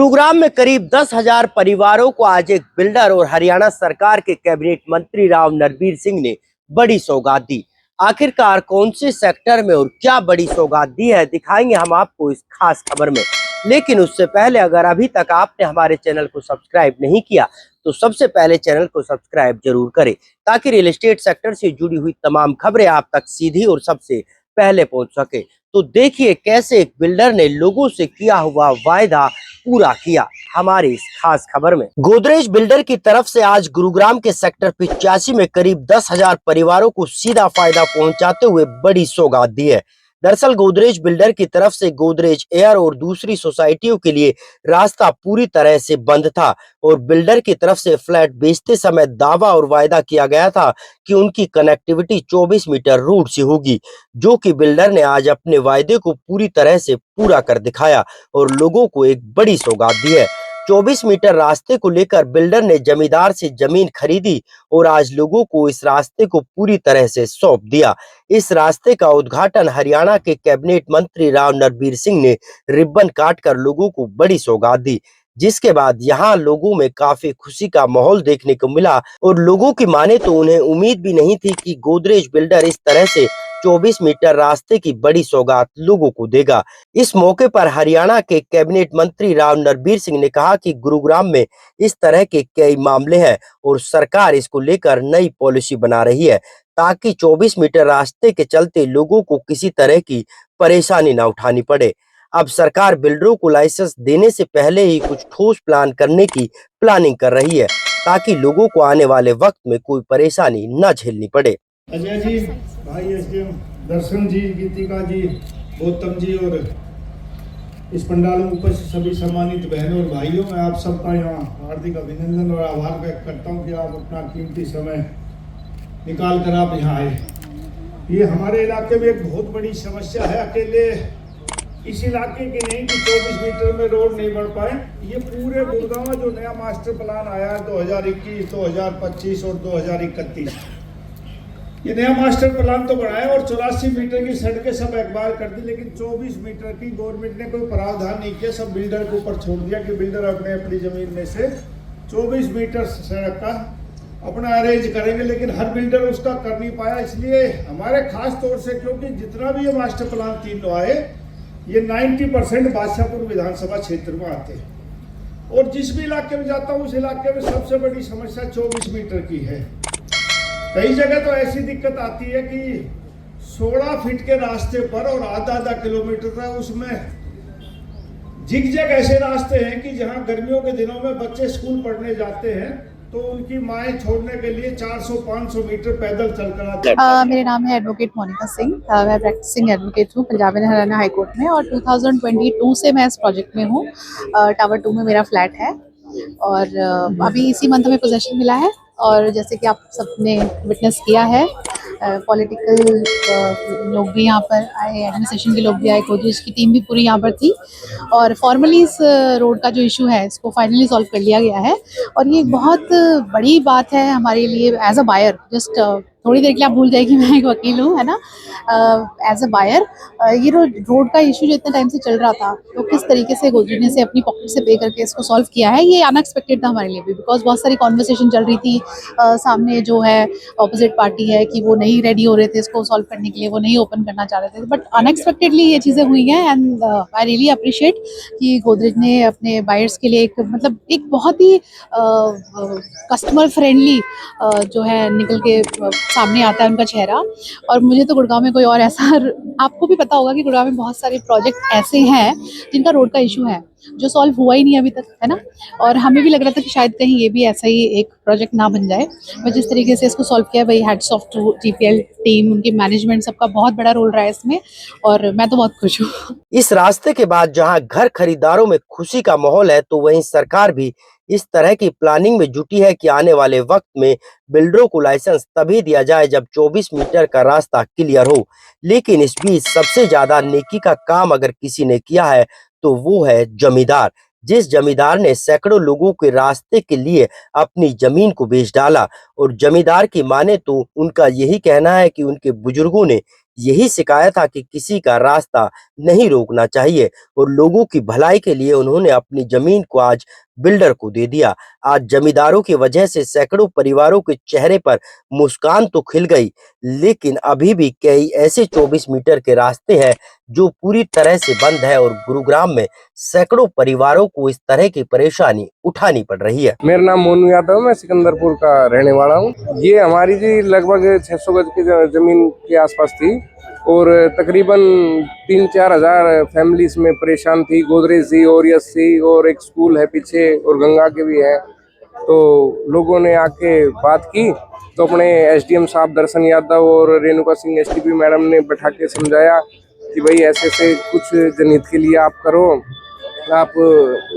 गुरुग्राम में करीब 10,000 परिवारों को आज एक बिल्डर और हरियाणा सरकार के कैबिनेट मंत्री राव नरबीर सिंह ने बड़ी सौगात दी। आखिरकार कौन से सेक्टर में और क्या बड़ी सौगात दी है, दिखाएंगे हम आपको इस खास खबर में। लेकिन उससे पहले अगर अभी तक आपने हमारे चैनल को सब्सक्राइब नहीं किया तो सबसे पहले चैनल को सब्सक्राइब जरूर करें, ताकि रियल एस्टेट सेक्टर से जुड़ी हुई तमाम खबरें आप तक सीधी और सबसे पहले पहुंच सके। तो देखिए कैसे एक बिल्डर ने लोगों से किया हुआ वायदा पूरा किया हमारी इस खास खबर में। गोदरेज बिल्डर की तरफ से आज गुरुग्राम के सेक्टर 85 में करीब 10,000 परिवारों को सीधा फायदा पहुंचाते हुए बड़ी सौगात दी है। दरअसल गोदरेज बिल्डर की तरफ से गोदरेज एयर और दूसरी सोसाइटियों के लिए रास्ता पूरी तरह से बंद था और बिल्डर की तरफ से फ्लैट बेचते समय दावा और वायदा किया गया था कि उनकी कनेक्टिविटी 24 मीटर रोड से होगी, जो कि बिल्डर ने आज अपने वायदे को पूरी तरह से पूरा कर दिखाया और लोगों को एक बड़ी सौगात दी है। 24 मीटर रास्ते को लेकर बिल्डर ने जमींदार से जमीन खरीदी और आज लोगों को इस रास्ते को पूरी तरह से सौंप दिया। इस रास्ते का उद्घाटन हरियाणा के कैबिनेट मंत्री राव नरबीर सिंह ने रिबन काटकर लोगों को बड़ी सौगात दी, जिसके बाद यहाँ लोगों में काफी खुशी का माहौल देखने को मिला और लोगों की माने तो उन्हें उम्मीद भी नहीं थी कि गोदरेज बिल्डर इस तरह से 24 मीटर रास्ते की बड़ी सौगात लोगों को देगा। इस मौके पर हरियाणा के कैबिनेट मंत्री राव नरबीर सिंह ने कहा कि गुरुग्राम में इस तरह के कई मामले हैं और सरकार इसको लेकर नई पॉलिसी बना रही है, ताकि 24 मीटर रास्ते के चलते लोगों को किसी तरह की परेशानी न उठानी पड़े। अब सरकार बिल्डरों को लाइसेंस देने से पहले ही कुछ ठोस प्लान करने की प्लानिंग कर रही है, ताकि लोगों को आने वाले वक्त में कोई परेशानी न झेलनी पड़े। अजय जी, भाई एसडीएम दर्शन जी, गीतिका जी, गौतम जी और इस पंडाल में उपस्थित सभी सम्मानित बहनों और भाइयों, मैं आप सबका यहाँ हार्दिक अभिनंदन और आभार व्यक्त करता हूँ कि आप अपना कीमती समय निकाल कर आप यहाँ आए। ये हमारे इलाके में एक बहुत बड़ी समस्या है। अकेले इस इलाके की नहीं कि 24 मीटर में रोड नहीं बढ़ पाए, ये पूरे गुरुग्राम में जो नया मास्टर प्लान आया है 2021, 2025 और 2031, ये नया मास्टर प्लान तो बनाया और 84 मीटर की सड़कें सब एक बार कर दी, लेकिन 24 मीटर की गवर्नमेंट ने कोई प्रावधान नहीं किया। सब बिल्डर के ऊपर छोड़ दिया कि बिल्डर अपनी जमीन में से 24 मीटर सड़क का अपना अरेंज करेंगे, लेकिन हर बिल्डर उसका कर नहीं पाया। इसलिए हमारे खास तौर से, क्योंकि जितना भी ये मास्टर प्लान 3 आए, ये 90% बादशाहपुर विधानसभा क्षेत्र में आते हैं और जिस भी इलाके में जाता हूँ उस इलाके में सबसे बड़ी समस्या 24 मीटर की है। कई जगह तो ऐसी दिक्कत आती है कि 16 फीट के रास्ते पर और आधा किलोमीटर तक उसमें झिकझक ऐसे रास्ते हैं कि जहां गर्मियों के दिनों में बच्चे स्कूल पढ़ने जाते हैं तो उनकी माएँ छोड़ने के लिए 400-500 मीटर पैदल चलकर आते हैं। मेरा नाम है एडवोकेट मोनिका सिंह। मैं प्रैक्टिसिंग एडवोकेट हूँ Punjab and Haryana high court में और 2022 से मैं इस प्रोजेक्ट में हूँ। टावर 2 में मेरा फ्लैट है और अभी इसी मंथ में पोजेशन मिला है। और जैसे कि आप सबने विटनेस किया है, पॉलिटिकल लोग भी यहाँ पर आए, एडमिनिस्ट्रेशन के लोग भी आए, गोदरेज की टीम भी पूरी यहाँ पर थी और फॉर्मली इस रोड का जो इशू है इसको फाइनली सॉल्व कर लिया गया है। और ये एक बहुत बड़ी बात है हमारे लिए एज अ बायर। जस्ट थोड़ी देर के लिए आप भूल जाए कि मैं एक वकील हूँ, है ना। एज अ बायर ये रोड का इशू जो इतने टाइम से चल रहा था, तो किस तरीके से गोदरेज ने से अपनी पॉकेट से पे करके इसको सॉल्व किया है, ये अनएक्सपेक्टेड था हमारे लिए भी। बिकॉज बहुत सारी कॉन्वर्सेशन चल रही थी, सामने जो है ऑपोजिट पार्टी है कि वो नहीं रेडी हो रहे थे इसको सॉल्व करने के लिए, वो नहीं ओपन करना चाह रहे थे, बट अनएक्सपेक्टेडली ये चीज़ें हुई हैं। एंड आई रियली अप्रिशिएट कि गोदरेज ने अपने बायर्स के लिए एक बहुत ही कस्टमर फ्रेंडली जो है निकल के सामने आता है उनका चेहरा। और मुझे तो गुड़गांव में कोई और ऐसा, आपको भी पता होगा कि गुड़गांव में बहुत सारे प्रोजेक्ट ऐसे हैं जिनका रोड का इशू है जो सॉल्व हुआ ही नहीं अभी तक, है ना। और हमें भी लग रहा था कि शायद कहीं ये भी ऐसा ही एक प्रोजेक्ट ना बन जाए, बट जिस तरीके से इसको सॉल्व किया, भाई hats off to TPL team, उनकी मैनेजमेंट, सबका बहुत बड़ा रोल रहा है इसमें और मैं तो बहुत खुश हूँ। इस रास्ते के बाद जहां घर खरीदारों में खुशी का माहौल है, तो वहीं सरकार भी इस तरह की प्लानिंग में जुटी है कि आने वाले वक्त में बिल्डरों को लाइसेंस तभी दिया जाए जब 24 मीटर का रास्ता क्लियर हो। लेकिन इस बीच सबसे ज्यादा नेकी का काम अगर किसी ने किया है तो वो है जमींदार। जिस जमींदार ने सैकड़ों लोगों के रास्ते के लिए अपनी जमीन को बेच डाला। और जमींदार की माने तो उनका यही कहना है कि उनके बुजुर्गों ने यही शिकायत था कि किसी का रास्ता नहीं रोकना चाहिए और लोगों की भलाई के लिए उन्होंने अपनी जमीन को आज बिल्डर को दे दिया। आज जमींदारों की वजह से सैकड़ों परिवारों के चेहरे पर मुस्कान तो खिल गई, लेकिन अभी भी कई ऐसे 24 मीटर के रास्ते हैं जो पूरी तरह से बंद है और गुरुग्राम में सैकड़ों परिवारों को इस तरह की परेशानी उठानी पड़ रही है। मेरा नाम मोनू यादव है, मैं सिकंदरपुर का रहने वाला हूँ। ये हमारी जी लगभग 600 गज की जमीन के आसपास थी और तकरीबन 3-4 हजार फैमिली इसमें परेशान थी। गोदरेज थी, ओरियस थी और एक स्कूल है पीछे और गंगा के भी है। तो लोगों ने आके बात की तो अपने एसडीएम साहब दर्शन यादव और रेणुका सिंह एसटीपी मैडम ने बैठा के समझाया कि भाई ऐसे ऐसे कुछ जनहित के लिए आप करो, आप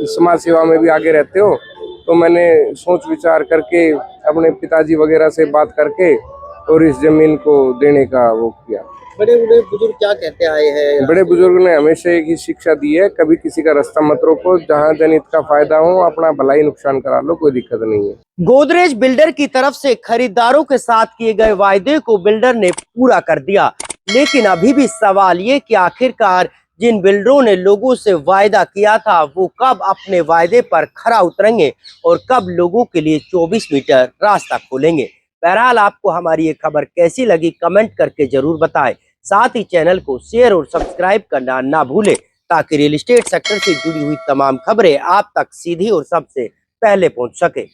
समाज सेवा में भी आगे रहते हो। तो मैंने सोच विचार करके अपने पिताजी वगैरह से बात करके और इस जमीन को देने का वो किया। बड़े बड़े बुजुर्ग क्या कहते आए हैं? बड़े बुजुर्ग ने हमेशा एक ही शिक्षा दी है, कभी किसी का रास्ता मत रोको, जहाँ जनहित का फायदा हो अपना भलाई नुकसान करा लो, कोई दिक्कत नहीं है। गोदरेज बिल्डर की तरफ से खरीदारों के साथ किए गए वायदे को बिल्डर ने पूरा कर दिया, लेकिन अभी भी सवाल ये कि आखिरकार जिन बिल्डरों ने लोगों से वायदा किया था वो कब अपने वायदे पर खरा उतरेंगे और कब लोगों के लिए 24 मीटर रास्ता खोलेंगे। बहरहाल आपको हमारी ये खबर कैसी लगी कमेंट करके जरूर बताएं। साथ ही चैनल को शेयर और सब्सक्राइब करना ना भूलें ताकि रियल एस्टेट सेक्टर से जुड़ी हुई तमाम खबरें आप तक सीधी और सबसे पहले पहुंच सके।